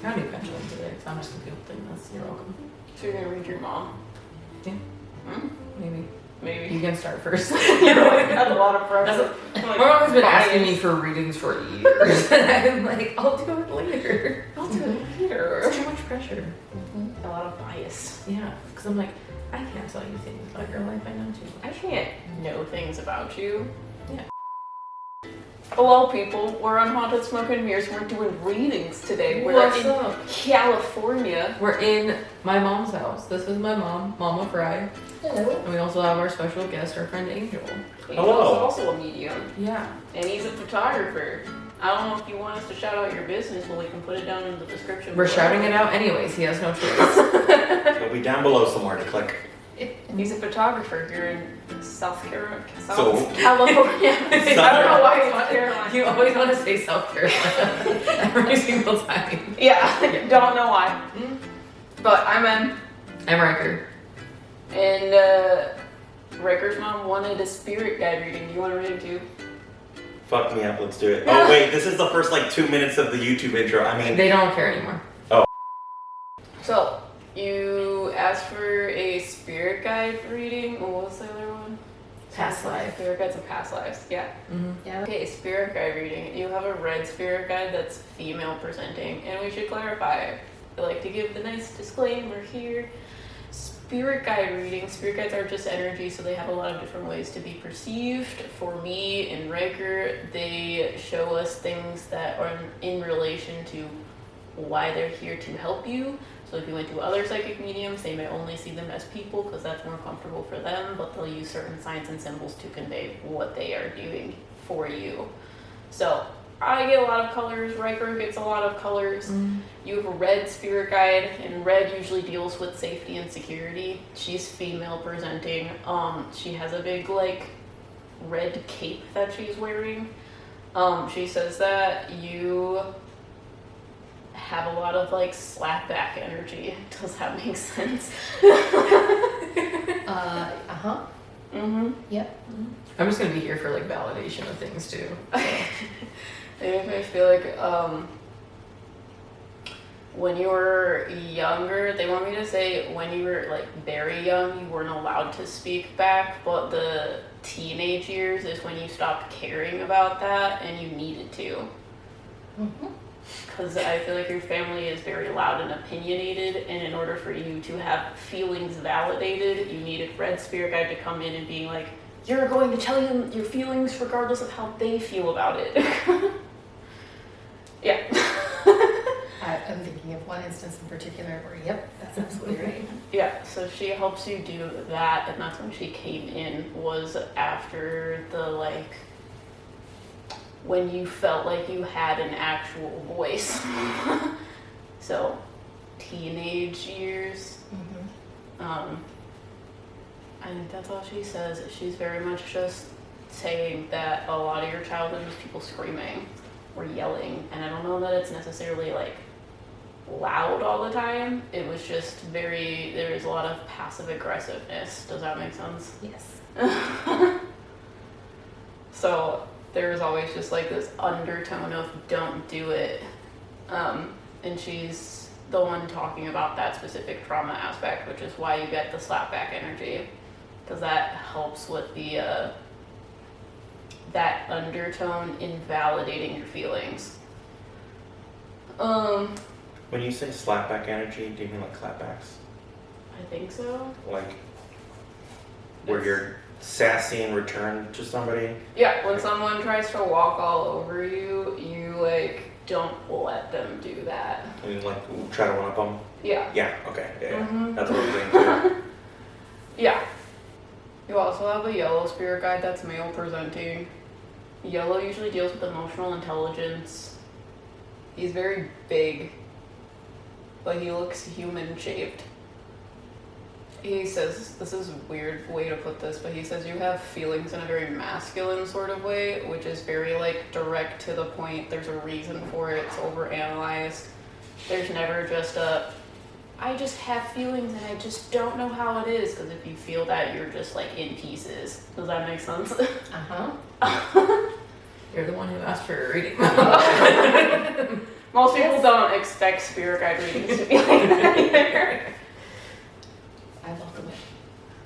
found you pendulum today, because I'm just gonna feel this. You're welcome. So you're gonna read your mom? Yeah. Maybe. Maybe. You can start first. That's a lot of pressure. My mom has been asking me for readings for years. And I'm like, I'll do it later. I'll do it later. It's too much pressure. A lot of bias. Yeah, because I'm like, I can't tell you things about your life I know too. I can't know things about you. Yeah. Hello, people. We're on Haunted Smoke and Mirrors. We're doing readings today. We're What's in up? California. We're in my mom's house. This is my mom, Mama Fry. Hello. And we also have our special guest, our friend Angel. Angel's also a medium. Yeah. And he's a photographer. I don't know if you want us to shout out your business, but we can put it down in the description. We're below. shouting it out anyways. He has no choice. It'll be down below somewhere to click. And he's a photographer here in South Carolina. So- California. I don't know why he's South Carolina. You always want to say South Carolina every single time. Yeah, don't know why. But I'm in. I'm Ryker. And Ryker's mom wanted a spirit guide reading. Do you want to read it too? Fuck me up, let's do it. Oh wait, this is the first like 2 minutes of the YouTube intro. I mean, They don't care anymore. So, you asked for a spirit guide reading. What was the other one? Past life. Spirit guides of past lives. Yeah. Mm-hmm. Okay, spirit guide reading. You have a red spirit guide that's female presenting, and we should clarify. I like to give the nice disclaimer here. Spirit guide readings. Spirit guides are just energy, so they have a lot of different ways to be perceived. For me and Ryker, they show us things that are in relation to why they're here to help you. So if you went to other psychic mediums, they may only see them as people because that's more comfortable for them, but they'll use certain signs and symbols to convey what they are doing for you. So I get a lot of colors, Ryker gets a lot of colors. You have a red spirit guide, and red usually deals with safety and security. She's female presenting. She has a big like red cape that she's wearing. She says that you have a lot of like slap back energy. Does that make sense? Yep. I'm just gonna be here for like validation of things too. They make me feel like when you were younger, they want me to say when you were like very young, you weren't allowed to speak back, but the teenage years is when you stopped caring about that and you needed to. Because I feel like your family is very loud and opinionated, and in order for you to have feelings validated, you needed Red Spirit Guide to come in and being like, you're going to tell them your feelings regardless of how they feel about it. Yeah. I'm thinking of one instance in particular where, yep, that's absolutely right. Yeah, so she helps you do that, and that's when she came in, was after the like, when you felt like you had an actual voice. So, teenage years. I think that's all she says. She's very much just saying that a lot of your childhood was people screaming or yelling, and I don't know that it's necessarily like loud all the time. It was just very, there was a lot of passive aggressiveness. Does that make sense? Yes. So there was always just like this undertone of don't do it. And she's the one talking about that specific trauma aspect, which is why you get the slapback energy, because that helps with the that undertone in validating your feelings. when you say slapback energy, do you mean like clapbacks? I think so. Like where you're sassy in return to somebody? Yeah, when someone tries to walk all over you, you like don't let them do that. And you like try to one up them? Yeah. Yeah, okay. Yeah, Mhm. that's what I'm doing too. Yeah. You also have a yellow spirit guide that's male presenting. Yellow usually deals with emotional intelligence. He's very big, but he looks human shaped. He says, this is a weird way to put this, but he says you have feelings in a very masculine sort of way, which is very like direct to the point. There's a reason for it. It's overanalyzed. There's never just a, I just have feelings and I just don't know how it is, because if you feel that, you're just like in pieces. Does that make sense? Uh-huh. You're the one who asked for a reading. Most people don't expect spirit guide readings to be like that either. I welcome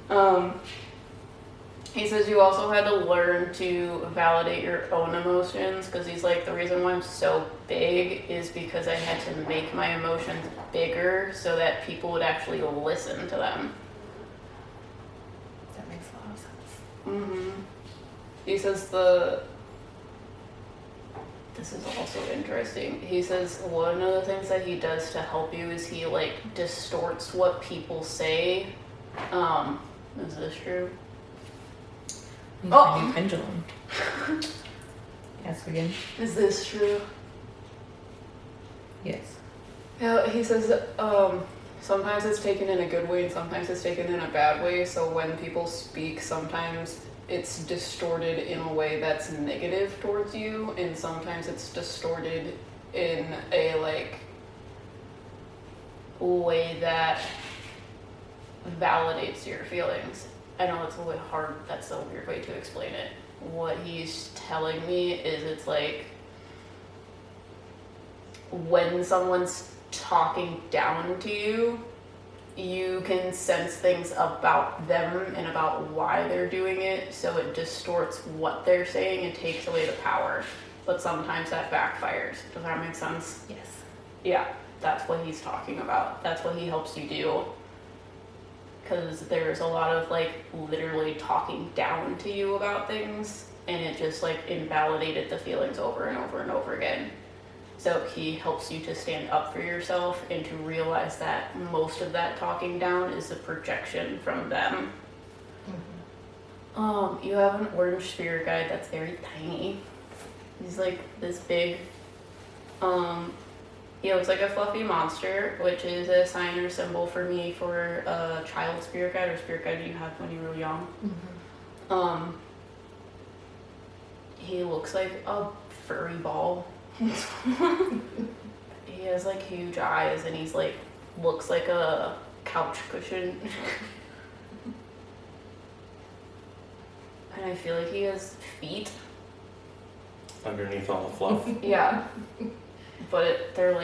it. He says you also had to learn to validate your own emotions, because he's like, the reason why I'm so big is because I had to make my emotions bigger so that people would actually listen to them. That makes a lot of sense. Mm-hmm. He says this is also interesting. He says one of the things that he does to help you is he like distorts what people say. Is this true? Oh, pendulum. Ask again. Is this true? Yes. Yeah, he says sometimes it's taken in a good way and sometimes it's taken in a bad way. So when people speak, sometimes it's distorted in a way that's negative towards you, and sometimes it's distorted in a way that validates your feelings. I know it's a bit hard, that's a weird way to explain it. What he's telling me is it's like when someone's talking down to you, you can sense things about them and about why they're doing it, so it distorts what they're saying and takes away the power. But sometimes that backfires. Does that make sense? Yes. Yeah, that's what he's talking about. That's what he helps you do. Because there's a lot of literally talking down to you about things, and it just invalidated the feelings over and over and over again. So he helps you to stand up for yourself and to realize that most of that talking down is a projection from them. Mm-hmm. You have an orange spirit guide that's very tiny. He's this big. He looks like a fluffy monster, which is a sign or symbol for me for a child spirit guide or spirit guide you had when you were young. Mm-hmm. He looks like a furry ball. He has huge eyes, and he's looks like a couch cushion. And I feel like he has feet. Underneath all the fluff. Yeah. But they're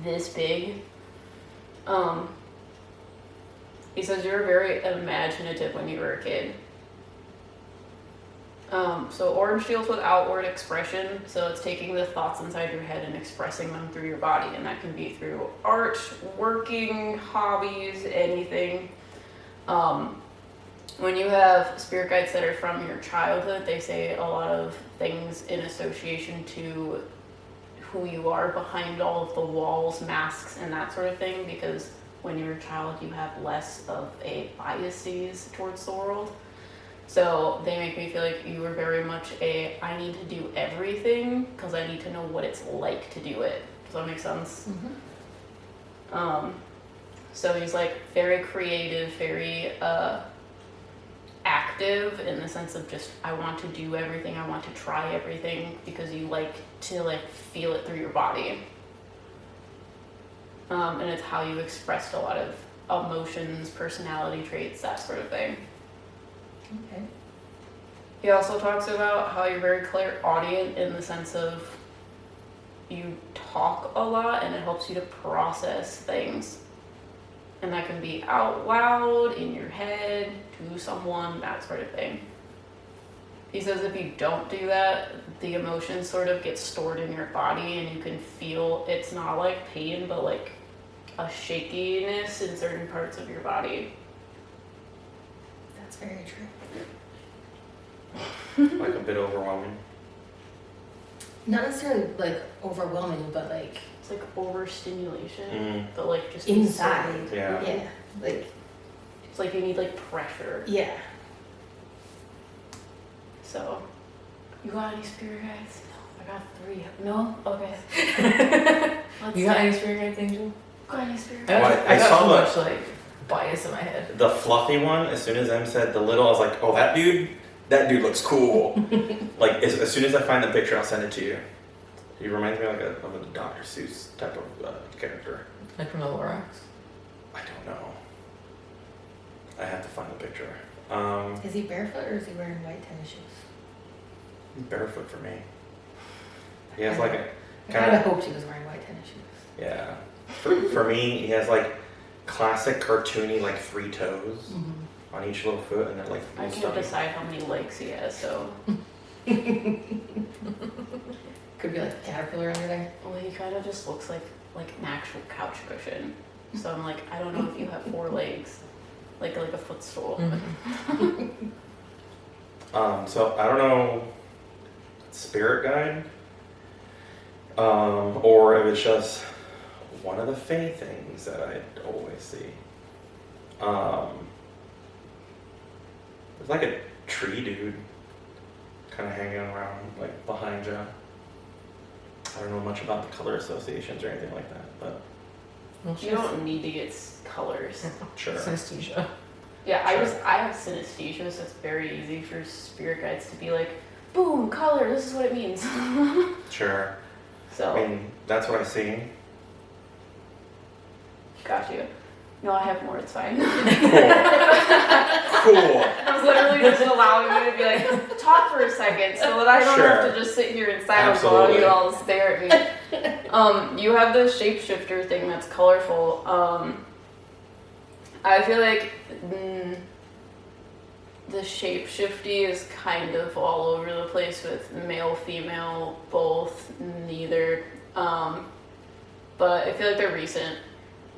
this big. He says you were very imaginative when you were a kid. So orange deals with outward expression, so it's taking the thoughts inside your head and expressing them through your body, and that can be through art, working, hobbies, anything. When you have spirit guides that are from your childhood, they say a lot of things in association to who you are behind all of the walls, masks, and that sort of thing, because when you're a child, you have less of a biases towards the world. So they make me feel like you were very much I need to do everything because I need to know what it's like to do it. Does that make sense? Mm-hmm. So he's very creative, very active in the sense of just, I want to do everything, I want to try everything, because you like to feel it through your body. And it's how you expressed a lot of emotions, personality traits, that sort of thing. Okay. He also talks about how you're very clairaudient in the sense of you talk a lot and it helps you to process things. And that can be out loud, in your head, to someone, that sort of thing. He says if you don't do that, the emotions sort of get stored in your body and you can feel, it's not pain, but a shakiness in certain parts of your body. That's very true. A bit overwhelming. Not necessarily overwhelming, but It's overstimulation, Mm. but just inside. Yeah. Yeah. It's you need pressure. Yeah. So, you got any spirit guides? No, I got 3. No? Okay. You got any spirit guides, Angel? Got any spirit I guides? Well, got, I I got saw so the- much bias in my head. The fluffy one, as soon as Em said the little, I was like, oh, that dude looks cool. As soon as I find the picture, I'll send it to you. He reminds me of a Dr. Seuss type of character. From the Lorax. I don't know. I have to find the picture. Is he barefoot or is he wearing white tennis shoes? Barefoot for me. He has I kind of hoped he was wearing white tennis shoes. Yeah. For me, he has like classic cartoony like 3 toes on each little foot, and they're like. I can't decide how many legs he has, so. Could be like a caterpillar under there. Well, he kind of just looks like an actual couch cushion. So I'm like, I don't know if you have 4 legs, like a footstool. So I don't know, spirit guide, or if it's just one of the Fae things that I always see. There's like a tree dude kind of hanging around like behind you. I don't know much about the color associations or anything like that, but You don't need to get colors. sure. Synesthesia. Yeah, Sure. I have synesthesia, so it's very easy for spirit guides to be like, boom, color, this is what it means. Sure. So, I mean, that's what I see. got you. No, I have more, it's fine. Cool. Cool. I was literally just allowing you to be like, talk for a second so that I don't have Sure. to just sit here in silence while Absolutely. you all stare at me. You have the shapeshifter thing that's colorful. I feel like the shapeshifty is kind of all over the place with male, female, both, neither. But I feel like they're recent.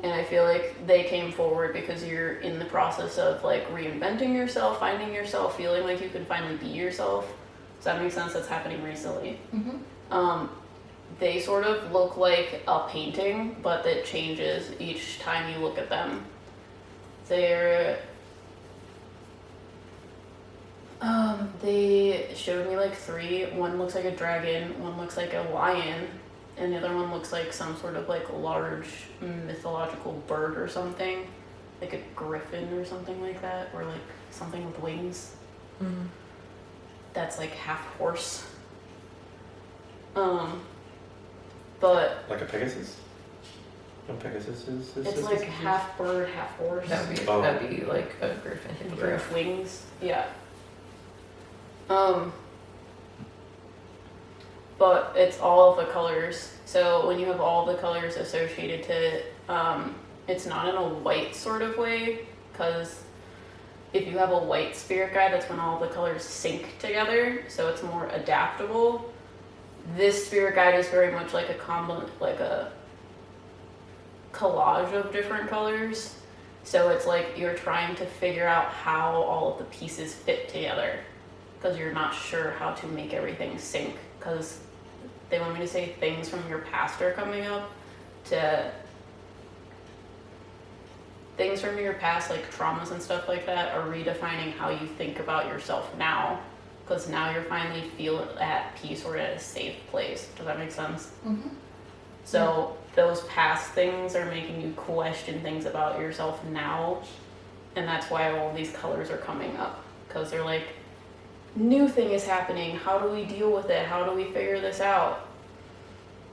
And I feel like they came forward because you're in the process of like reinventing yourself, finding yourself, feeling like you can finally be yourself. Does that make sense? That's happening recently. They sort of look like a painting, but that changes each time you look at them. They showed me like 3. One looks like a dragon, one looks like a lion, and the other one looks like some sort of like large mythological bird or something, like a griffin or something like that, or like something with wings. That's like half horse. But Like a Pegasus? No, Pegasus is it's like half bird, half horse. That'd be like a griffin. With wings, yeah. But it's all of the colors. So when you have all the colors associated to it, it's not in a white sort of way, because if you have a white spirit guide, that's when all the colors sync together, so it's more adaptable. This spirit guide is very much like a collage of different colors. So it's like you're trying to figure out how all of the pieces fit together, because you're not sure how to make everything sync, because they want me to say things from your past are coming up, things from your past, like traumas and stuff like that, are redefining how you think about yourself now, because now you're finally feel at peace or at a safe place. Does that make sense? So those past things are making you question things about yourself now, and that's why all these colors are coming up, because they're like, new thing is happening, how do we deal with it, how do we figure this out?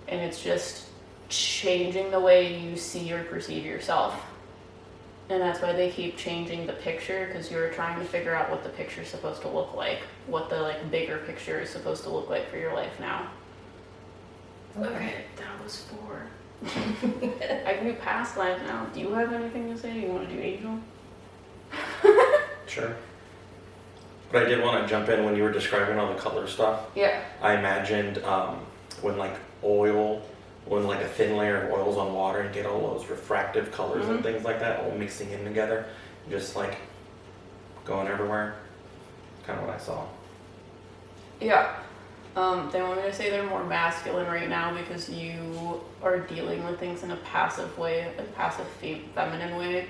And it's just changing the way you see or perceive yourself. And that's why they keep changing the picture, because you're trying to figure out what the picture's supposed to look like, what the like bigger picture is supposed to look like for your life now. Okay, that was 4. I can do past life now. Do you have anything to say? Do you want to do angel? Sure. But I did want to jump in when you were describing all the color stuff. Yeah. I imagined when like a thin layer of oil's on water and get all those refractive colors and things like that all mixing in together, just like going everywhere. Kind of what I saw. Yeah. They want me to say they're more masculine right now because you are dealing with things in a passive way, a passive feminine way.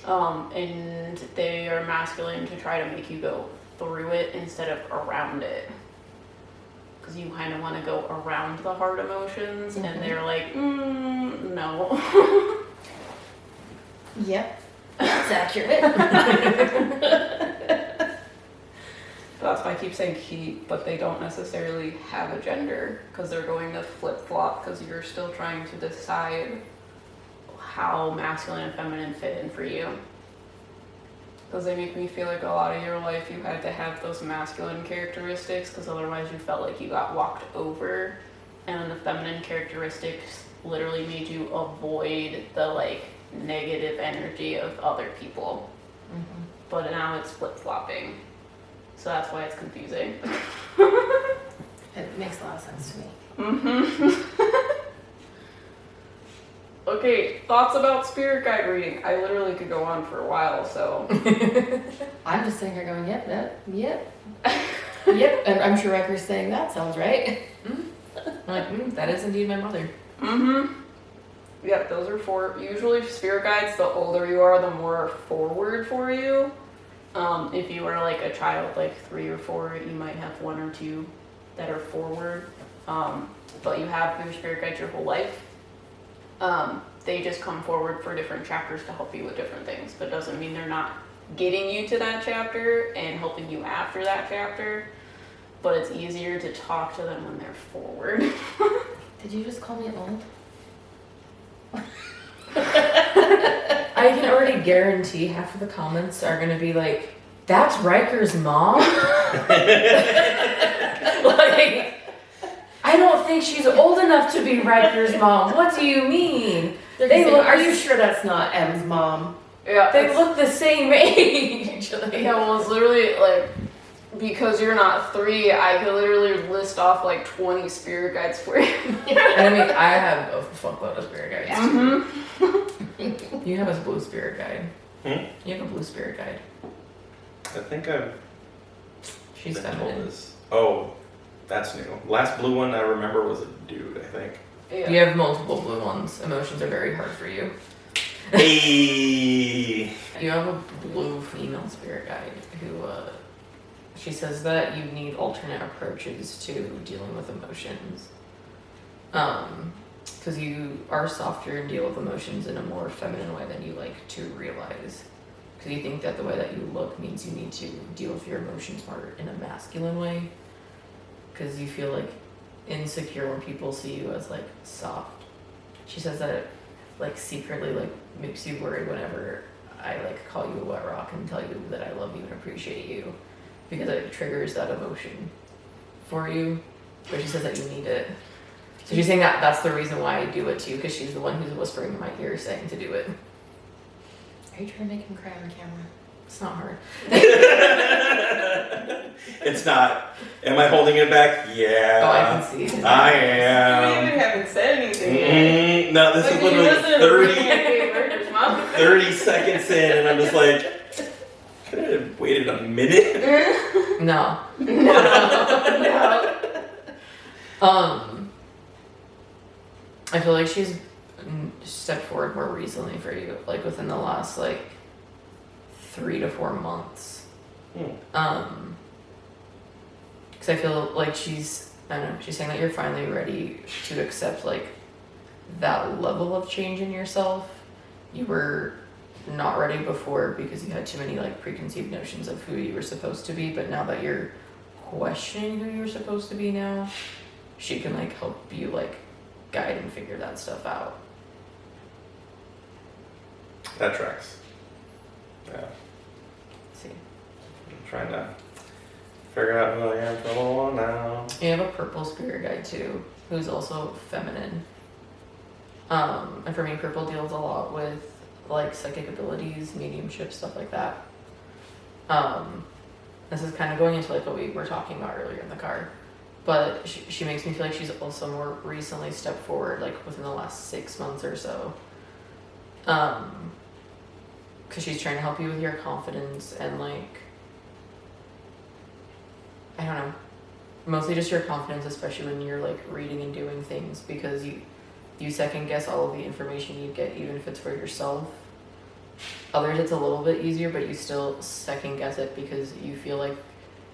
And they are masculine to try to make you go through it instead of around it. Because you kind of want to go around the hard emotions, and they're like, no. Yep, that's accurate. That's why I keep saying he, but they don't necessarily have a gender, because they're going to flip-flop, because you're still trying to decide how masculine and feminine fit in for you. Because they make me feel like a lot of your life you had to have those masculine characteristics, because otherwise you felt like you got walked over and the feminine characteristics literally made you avoid the like negative energy of other people. Mhm. But now it's flip-flopping. So that's why it's confusing. It makes a lot of sense to me. Okay, thoughts about spirit guide reading. I literally could go on for a while, so. I'm just sitting here going, yep, yep. Yep, and I'm sure Ryker's saying that sounds right. I'm like, that is indeed my mother. Yep, those are for, usually spirit guides, the older you are, the more forward for you. If you are like a child, like 3 or 4, you might have 1 or 2 that are forward. But you have your spirit guides your whole life. They just come forward for different chapters to help you with different things, but it doesn't mean they're not getting you to that chapter and helping you after that chapter. But it's easier to talk to them when they're forward. Did you just call me old? I can already guarantee half of the comments are gonna be like, that's Riker's mom? Like, I don't think she's old enough to be Riker's mom. What do you mean? They look, are you sure that's not M's mom? Yeah, They look the same age. yeah, well, it's literally like, because you're not 3, I could literally list off like 20 spirit guides for you. And I mean, I have a fuckload of spirit guides. You have a blue spirit guide. You have a blue spirit guide. I think I've She's been told feminine. this. Oh, that's new. Last blue one I remember was a dude, I think. Yeah. You have multiple blue ones. Emotions are very hard for you. Hey. You have a blue female spirit guide who, she says that you need alternate approaches to dealing with emotions. Because you are softer and deal with emotions in a more feminine way than you like to realize. Because you think that the way that you look means you need to deal with your emotions more in a masculine way. Because you feel like insecure when people see you as like soft. She says that it like secretly like makes you worried whenever I like call you a wet rock and tell you that I love you and appreciate you, because it triggers that emotion for you. But she says that you need it. So she's saying that that's the reason why I do it too, because she's the one who's whispering in my ear saying to do it. Are you trying to make him cry on camera? It's not hard. It's not. Am I holding it back? Yeah. Oh, I can see it. I You am. even haven't said anything yet. No, this is Like, literally you listen to 30, Ricky Murder's mom. 30 seconds in, and I'm just like, could I have waited a minute? No. No. I feel like she's stepped forward more recently for you, like within the last like 3 to 4 months. Because I feel like she's, I don't know, she's saying that you're finally ready to accept like that level of change in yourself. You were not ready before because you had too many like preconceived notions of who you were supposed to be, but now that you're questioning who you're supposed to be now, she can like help you like guide and figure that stuff out. That tracks. Yeah. Let's see. I'm trying to figure out who I am for a little while now. You have a purple spirit guide too, who's also feminine. And for me, purple deals a lot with like psychic abilities, mediumship, stuff like that. This is kind of going into like what we were talking about earlier in the car, but she makes me feel like she's also more recently stepped forward, like within the last 6 months or so. Because she's trying to help you with your confidence and like, I don't know, mostly just your confidence, especially when you're like reading and doing things, because you second guess all of the information you get, even if it's for yourself. Others it's a little bit easier, but you still second guess it because you feel like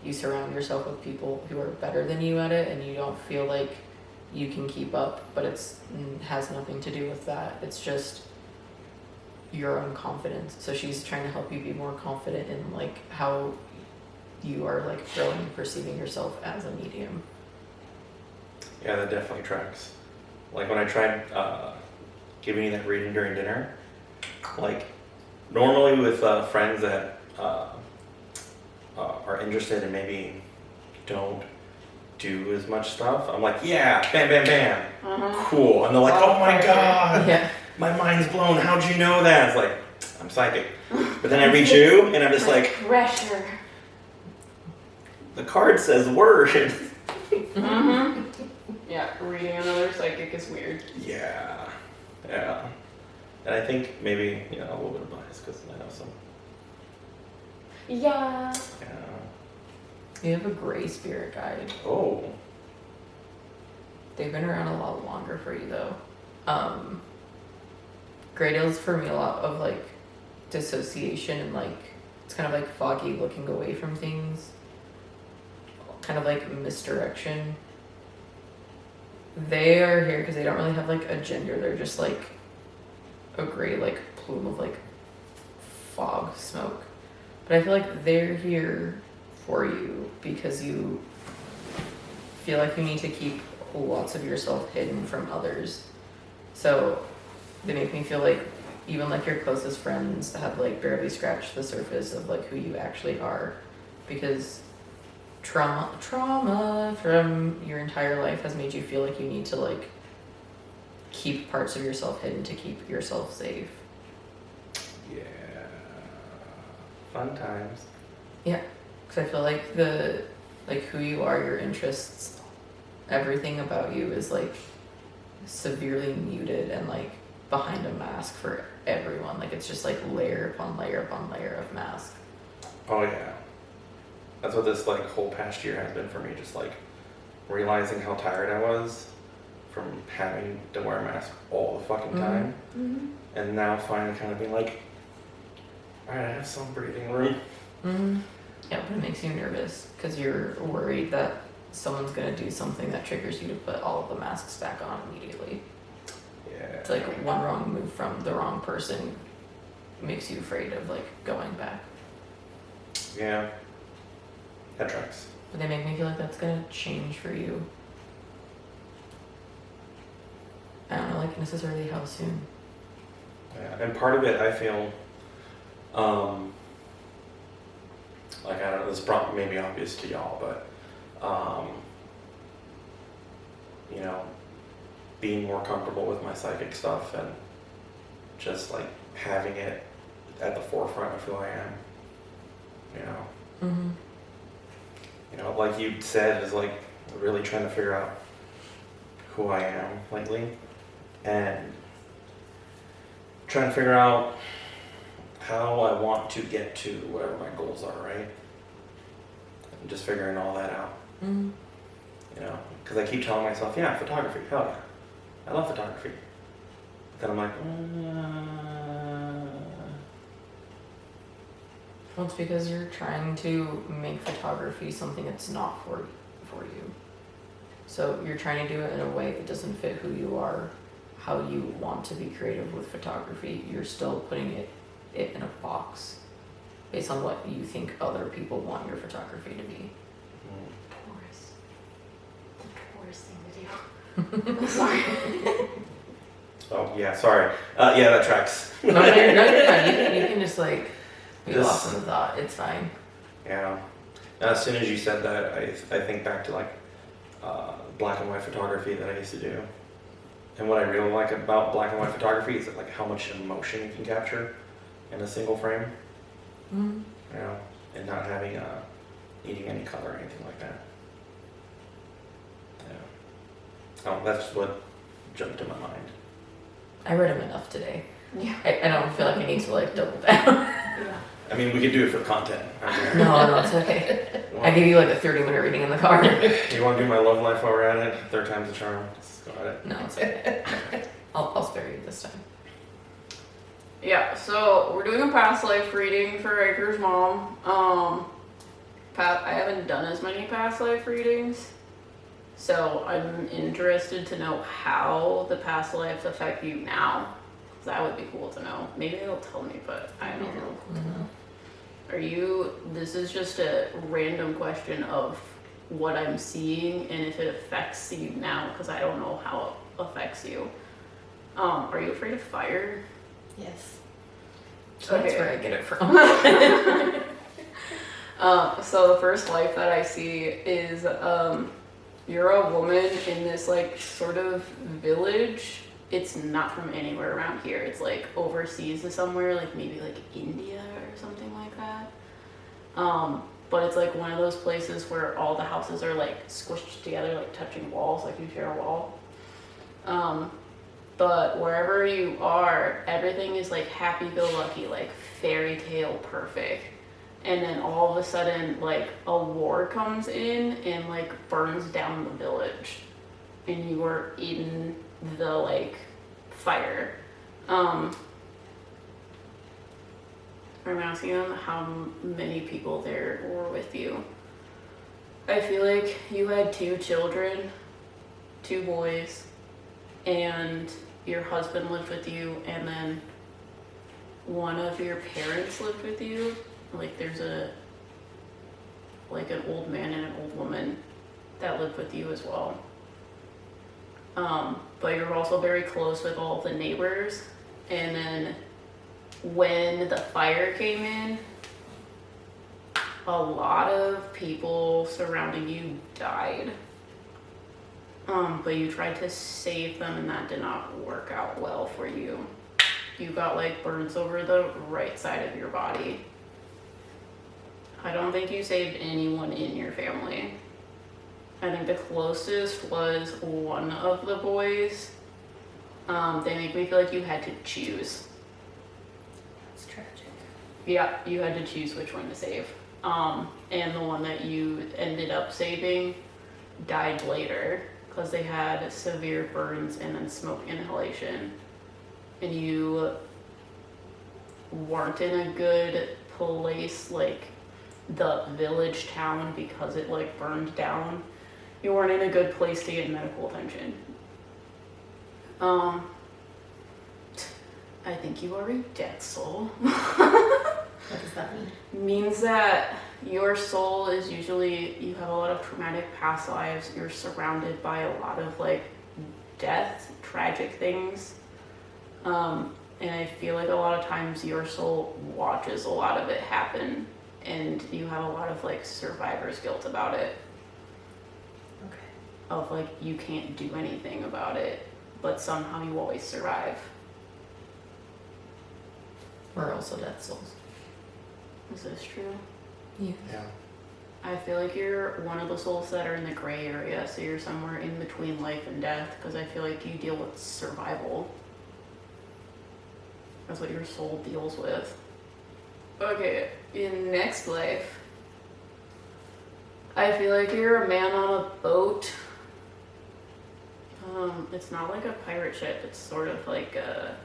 you surround yourself with people who are better than you at it and you don't feel like you can keep up, but it has nothing to do with that. It's just your own confidence. So she's trying to help you be more confident in like how you are like growing and perceiving yourself as a medium. Yeah, that definitely tracks. Like when I tried giving you that reading during dinner, like normally with friends that are interested and maybe don't do as much stuff. I'm like, yeah, bam, bam, bam, Uh-huh. cool. And they're like, oh my god, Yeah. my mind's blown. How'd you know that? It's like, I'm psychic. But then I read you, and I'm just like, Pressure. the card says word. Mm-hmm. Yeah, reading another psychic is weird. Yeah, yeah. And I think maybe, you know, a little bit of bias because I know some. Yeah. Yeah. You have a gray spirit guide. Oh. They've been around a lot longer for you though. Gray deals for me a lot of like dissociation and like it's kind of like foggy looking away from things. Kind of like misdirection. They are here because they don't really have like a gender. They're just like a gray like plume of like fog smoke. But I feel like they're here for you because you feel like you need to keep lots of yourself hidden from others. So they make me feel like even like your closest friends have like barely scratched the surface of like who you actually are, because trauma from your entire life has made you feel like you need to like keep parts of yourself hidden to keep yourself safe. Yeah. Fun times. Yeah, because I feel like the like who you are, your interests, everything about you is like severely muted and like behind a mask for everyone. Like it's just like layer upon layer upon layer of mask. Oh yeah. That's what this like whole past year has been for me, just like realizing how tired I was from having to wear a mask all the fucking time. Mm-hmm. And now finally kind of being like, alright, I have some breathing room. Mm-hmm. Yeah, but it makes you nervous because you're worried that someone's gonna do something that triggers you to put all of the masks back on immediately. Yeah. It's like one wrong move from the wrong person makes you afraid of like going back. Yeah. That tracks. But they make me feel like that's gonna change for you. I don't know, like necessarily how soon. Yeah. And part of it I feel like I don't know, this probably may be obvious to y'all, but you know, being more comfortable with my psychic stuff and just like having it at the forefront of who I am. You know. Mm-hmm. You know, like you said, is like really trying to figure out who I am lately and trying to figure out how I want to get to whatever my goals are, right? And just figuring all that out, Mm-hmm. you know, because I keep telling myself, yeah, photography, hell yeah, I love photography. But then I'm like, Well, it's because you're trying to make photography something it's not for you. So you're trying to do it in a way that doesn't fit who you are, how you want to be creative with photography. You're still putting it in a box based on what you think other people want your photography to be. Taurus. The Taurus thing to do. Sorry. oh yeah, sorry, yeah, that tracks. No, you're fine. You can just like be Just- lost in the thought. It's fine. Yeah. And as soon as you said that, I think back to like black and white photography that I used to do. And what I really like about black and white photography is like how much emotion you can capture in a single frame. Mm-hmm. You know, and not having needing any color or anything like that. Yeah. Oh, that's what jumped to my mind. I read him enough today. Yeah. I don't feel like I need to like double down. Yeah. I mean, we could do it for content. No, it's okay. I gave you like a 30-minute reading in the car. You want to do my love life while we're at it? Third time's a charm. Let's go at it. No, it's okay. I'll spare you this time. Yeah, so we're doing a past life reading for Ryker's mom. I haven't done as many past life readings, so I'm interested to know how the past lives affect you now. That would be cool to know. Maybe they'll tell me, but I don't know. Mm-hmm. This is just a random question of what I'm seeing and if it affects you now, because I don't know how it affects you. Are you afraid of fire? Yes. So that's Okay. where I get it from. So the first life that I see is you're a woman in this like sort of village. It's not from anywhere around here. It's like overseas to somewhere, like maybe like India or something like that. But it's like one of those places where all the houses are like squished together, like touching walls, like you share a wall. But wherever you are, everything is like happy-go-lucky, like fairy tale perfect. And then all of a sudden, like a war comes in and like burns down the village, and you are in the like fire. I'm asking them how many people there were with you. I feel like you had 2 children, 2 boys, and your husband lived with you, and then one of your parents lived with you. Like there's an old man and an old woman that lived with you as well. But you're also very close with all the neighbors. And then when the fire came in, a lot of people surrounding you died. But you tried to save them, and that did not work out well for you. You got like burns over the right side of your body. I don't think you saved anyone in your family. I think the closest was one of the boys. They make me feel like you had to choose. It's tragic. Yeah, you had to choose which one to save. And the one that you ended up saving died later because they had severe burns and then smoke inhalation. And you weren't in a good place, like the village town, because it like burned down. You weren't in a good place to get medical attention. I think you are a dead soul. What does that mean? Means that your soul is usually, you have a lot of traumatic past lives. You're surrounded by a lot of like death, tragic things. And I feel like a lot of times your soul watches a lot of it happen, and you have a lot of like survivor's guilt about it. Okay. Of like, you can't do anything about it, but somehow you always survive. We're also dead souls. Is this true? Yeah. Yeah. I feel like you're one of the souls that are in the gray area, so you're somewhere in between life and death, because I feel like you deal with survival. That's what your soul deals with. Okay, in next life, I feel like you're a man on a boat. It's not like a pirate ship, it's sort of like a,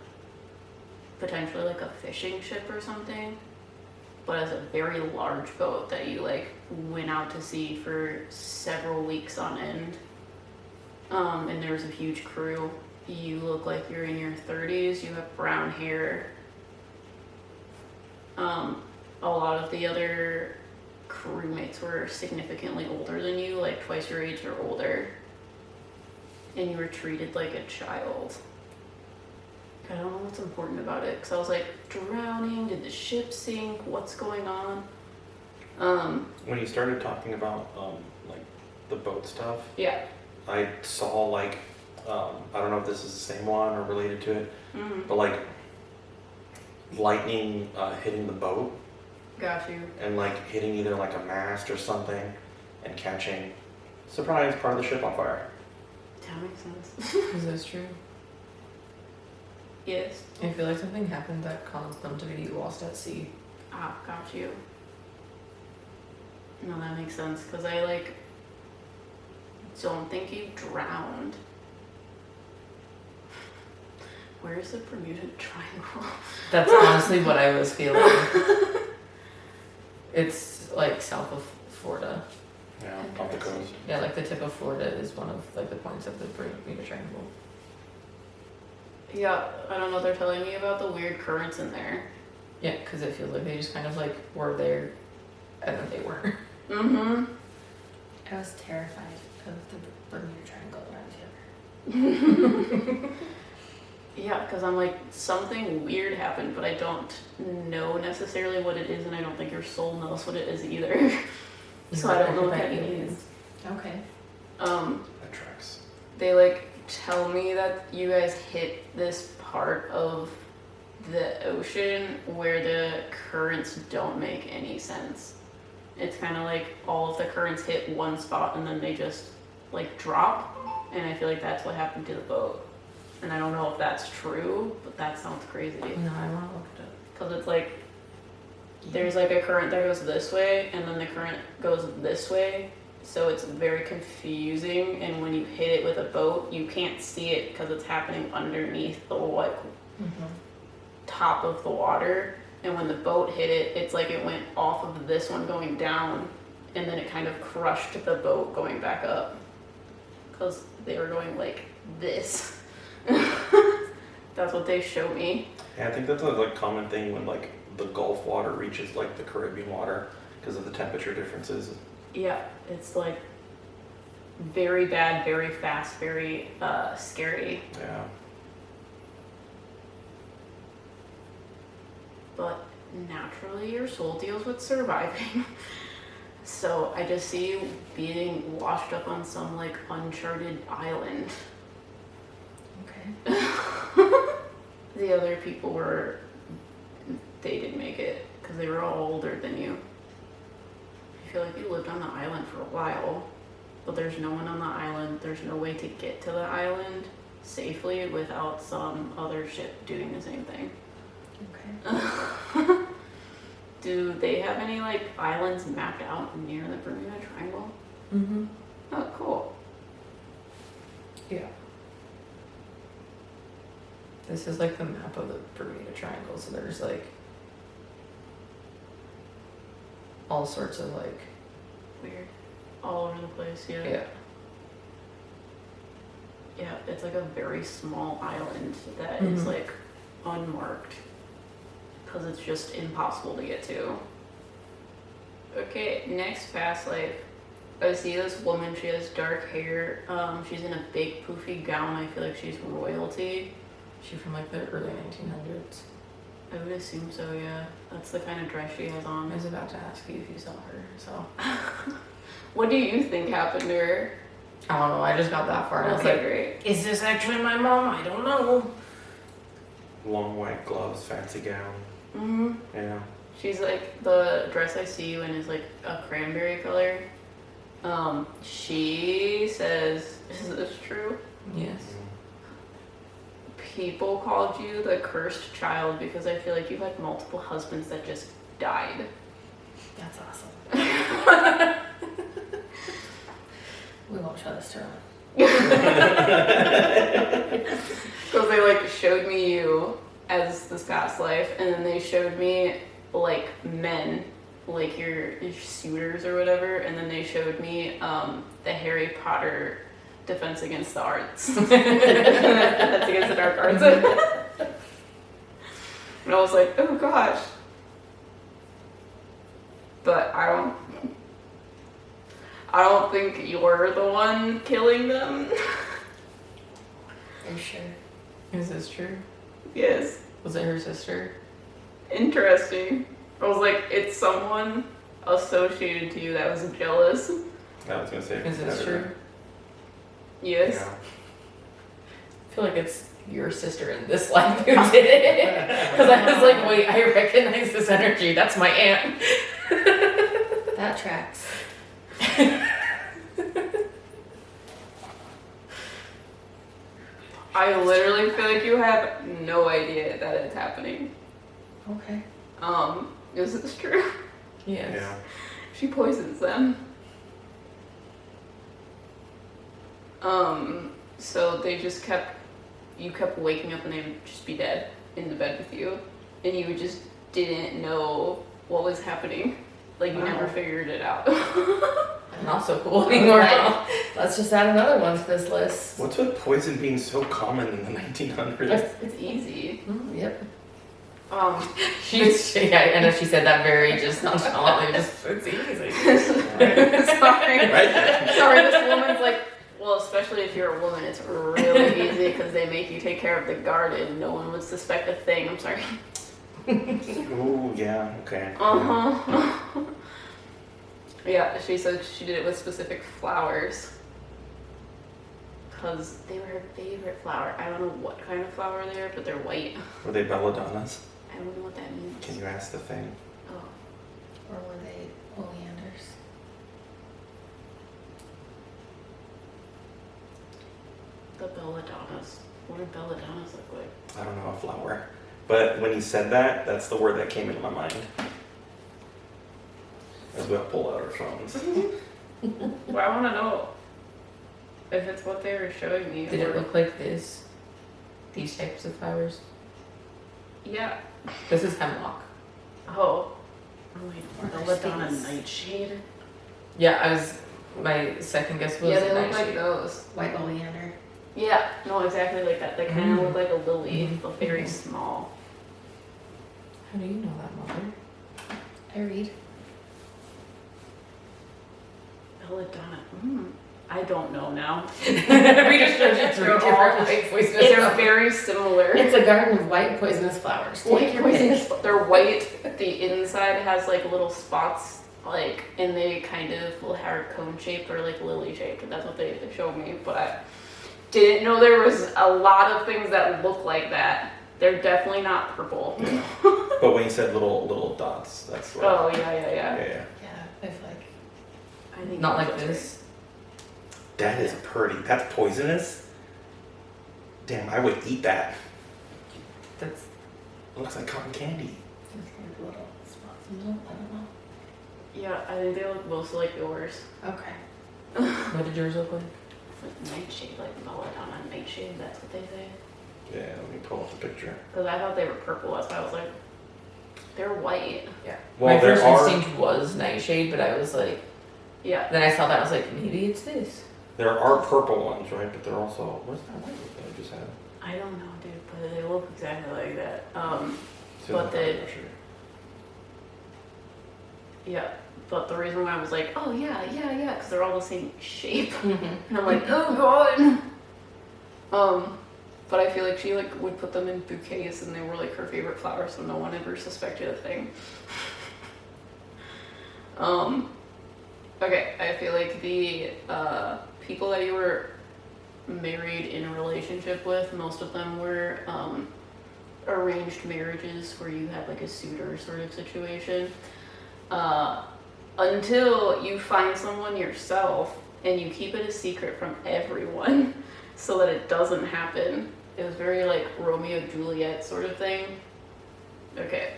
potentially like a fishing ship or something, but it's a very large boat that you like went out to sea for several weeks on end. And there's a huge crew. You look like you're in your 30s, you have brown hair. A lot of the other crewmates were significantly older than you, like twice your age or older. And you were treated like a child. I don't know what's important about it, because I was like, drowning, did the ship sink, what's going on? When you started talking about like the boat stuff, Yeah. I saw like I don't know if this is the same one or related to it, Mm-hmm. but like lightning hitting the boat Got you. and like hitting either like a mast or something and catching, surprise, part of the ship on fire. That makes sense. Is this true? Yes. I feel like something happened that caused them to be lost at sea. Ah, got you. No, that makes sense, because I like don't think you drowned. Where's the Bermuda Triangle? That's honestly what I was feeling. It's like south of Florida. Yeah, off the coast. Yeah, like the tip of Florida is one of like the points of the Bermuda Triangle. Yeah, I don't know, they're telling me about the weird currents in there. Yeah, because it feels like they just kind of like were there and then they weren't. Mm-hmm. I was terrified of the Bermuda Triangle when I was younger. Yeah, because I'm like, something weird happened, but I don't know necessarily what it is, and I don't think your soul knows what it is either. So I don't know what that means. Okay. That tracks. They like tell me that you guys hit this part of the ocean where the currents don't make any sense. It's kind of like all of the currents hit one spot and then they just like drop, and I feel like that's what happened to the boat. And I don't know if that's true, but that sounds crazy. No, I want to look it up. Because it's like there's like a current that goes this way and then the current goes this way, so it's very confusing, and when you hit it with a boat you can't see it because it's happening underneath the like top of the water, and when the boat hit it, it's like it went off of this one going down and then it kind of crushed the boat going back up because they were going like this. That's what they show me. Yeah, I think that's a like common thing when like the Gulf water reaches like the Caribbean water because of the temperature differences. Yeah, it's like very bad, very fast, very scary. Yeah. But naturally, your soul deals with surviving. So I just see you being washed up on some like uncharted island. Okay. The other people they didn't make it because they were all older than you. I feel like you lived on the island for a while, but there's no one on the island. There's no way to get to the island safely without some other ship doing the same thing. Okay. Do they have any like islands mapped out near the Bermuda Triangle? Mm-hmm. Oh, cool. Yeah. This is like the map of the Bermuda Triangle, so there's like all sorts of like Weird. All over the place, yeah. yeah. Yeah, it's like a very small island that is Mhm. like unmarked because it's just impossible to get to. Okay, next past life. I see this woman, she has dark hair. She's in a big poofy gown. I feel like she's royalty. She from like the early 1900s. I would assume so, yeah. That's the kind of dress she has I on. was about to ask you if you saw her, so What do you think happened to her? I don't know. I just got that far. And I was Okay, like, great. is this actually my mom? I don't know. Long white gloves, fancy gown. Mm-hmm. Yeah. She's like, the dress I see you in is like a cranberry color. She says, is this true? Yes. People called you the cursed child because I feel like you've had multiple husbands that just died. That's awesome. We won't show this to her. Because they like showed me you as this past life, and then they showed me like men, like your suitors or whatever, and then they showed me the Harry Potter Defense Against the Arts. That's against the dark arts. And I was like, oh gosh. But I don't think you're the one killing them. Are you sure? Is this true? Yes. Was it her sister? Interesting. I was like, it's someone associated to you that was jealous. I was gonna say. Is this true? Yes. Yeah. I feel like it's your sister in this life who did it. Because I was like, wait, I recognize this energy. That's my aunt. That tracks. I literally feel like you have no idea that it's happening. Okay. Is this true? Yes. Yeah. She poisons them. So you kept waking up and they would just be dead in the bed with you, and you just didn't know what was happening. Like, you never figured it out. Not so cool anymore. Right. Let's just add another one to this list. What's with poison being so common in the 1900s? It's easy. Yep. I know she said that very just nonchalantly. Just it's easy. Sorry. Right? Sorry, this woman's like, well, especially if you're a woman, it's really easy because they make you take care of the garden. No one would suspect a thing. I'm sorry. Ooh, yeah, okay. Uh-huh. Yeah, she said she did it with specific flowers. because they were her favorite flower. I don't know what kind of flower they are, but they're white. Were they belladonnas? I don't know what that means. Can you ask the thing? Oh. Or were they oleanders? The belladonnas. What do belladonnas look like? I don't know, a flower. But when you said that, that's the word that came into my mind. As we all pull out our phones. Well, I want to know if it's what they were showing me. Did it look like this? These types of flowers? Yeah. This is hemlock. Oh. Oh wait, Or their belladonna stems. nightshade. Yeah, my second guess was Yeah, they look nightshade. like those. White oleander. Yeah, no, exactly like that. They kind of Mm. look like a lily, Mm. but very small. How do you know that, Mother? I read. Belladonna. I don't know now. We just showed you three They're all different like- white poisonous They're flowers. very similar. It's a garden of white poisonous flowers. Take White your pick. poisonous. They're white. The inside has like little spots, like, and they kind of will have cone shaped or like lily shaped. That's what they showed me, but I didn't know there was a lot of things that look like that. They're definitely not purple. But when you said little dots, that's what. Oh yeah. Yeah. Yeah, I feel like. I think Not that's like what's this. That is pretty. That's poisonous. Damn, I would eat that. That's It looks like cotton candy. There's like little spots in the middle. I don't know. right. Yeah, I think they look mostly like yours. Okay. what did yours look like? Like nightshade, like belladonna nightshade. That's what they say. Yeah, let me pull up the picture. Because I thought they were purple. That's why I was like, they're white. Yeah. Well, My there first are instinct was nightshade, but I was like, Yeah. then I saw that, I was like, maybe it's this. purple ones, right? But they're also where's that white one that I just had? I don't know, dude, but they look exactly like that. See, But that's they- not sure. Yeah. But the reason why I was like, oh yeah, because they're all the same shape, Mm-hmm. and I'm like, oh god. But I feel like she like would put them in bouquets, and they were like her favorite flowers, so no one ever suspected a thing. Okay, I feel like the people that you were married in a relationship with, most of them were arranged marriages where you had like a suitor sort of situation. Until you find someone yourself and you keep it a secret from everyone so that it doesn't happen. It was very like Romeo Juliet sort of thing. Okay.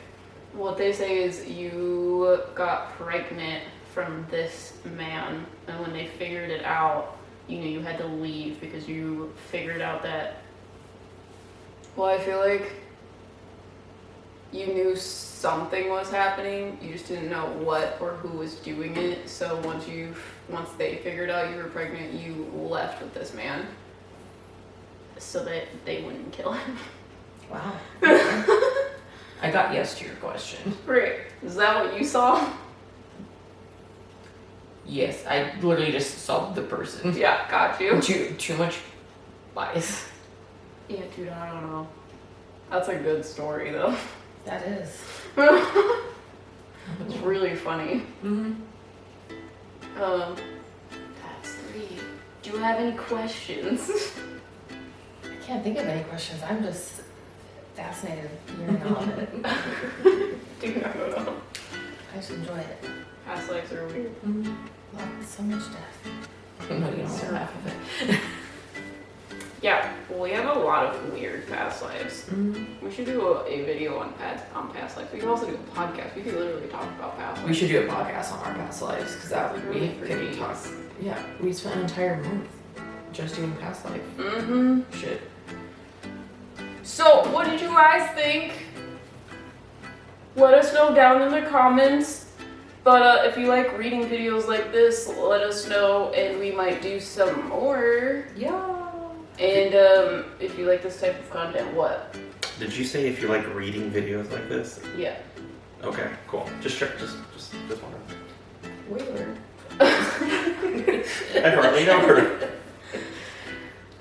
What they say is you got pregnant from this man, and when they figured it out, you knew you had to leave because you figured out that, well, I feel like you knew something was happening, you just didn't know what or who was doing it. So once they figured out you were pregnant, you left with this man so that they wouldn't kill him. Wow. I got yes to your question. Right. Is that what you saw? Yes, I literally just saw the person. Yeah, got you. Too much lies. Yeah, dude, I don't know. That's a good story though. That is. It's really funny. Mm-hmm. That's 3. Do you have any questions? I can't think of any questions. I'm just fascinated hearing all of it. Dude, I don't know. I just enjoy it. Past lives are weird. Mm-hmm. So much death. No, you don't want half of it. Yeah, well, we have a lot of weird past lives. Mm-hmm. We should do a video on past lives. We could also do a podcast. We could literally talk about past lives. We should do a podcast on our past lives because that would Really we can pretty. talk. Yeah, we spent an entire month just doing past life Mm-hmm. shit. So, what did you guys think? Let us know down in the comments. But if you like reading videos like this, let us know, and we might do some more. Yeah. And if you like this type of content, what? Did you say if you like reading videos like this? Yeah. Okay, cool. Just check. Just wondering. Weird. I hardly know her.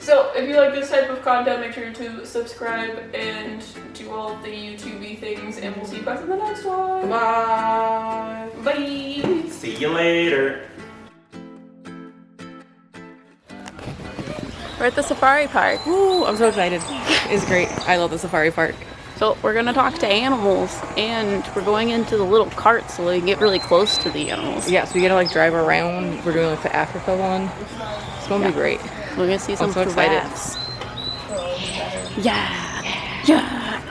So, if you like this type of content, make sure to subscribe and do all of the YouTube-y things, and we'll see you guys in the next one. Bye. Bye! See you later. We're at the safari park. Woo, I'm so excited. It's great. I love the safari park. So we're gonna talk to animals, and we're going into the little cart so we can get really close to the animals. Yeah, so we gotta like drive around. We're doing like the Africa one. It's gonna be great. We're gonna see some I'm so excited. giraffes. Yeah. Yeah.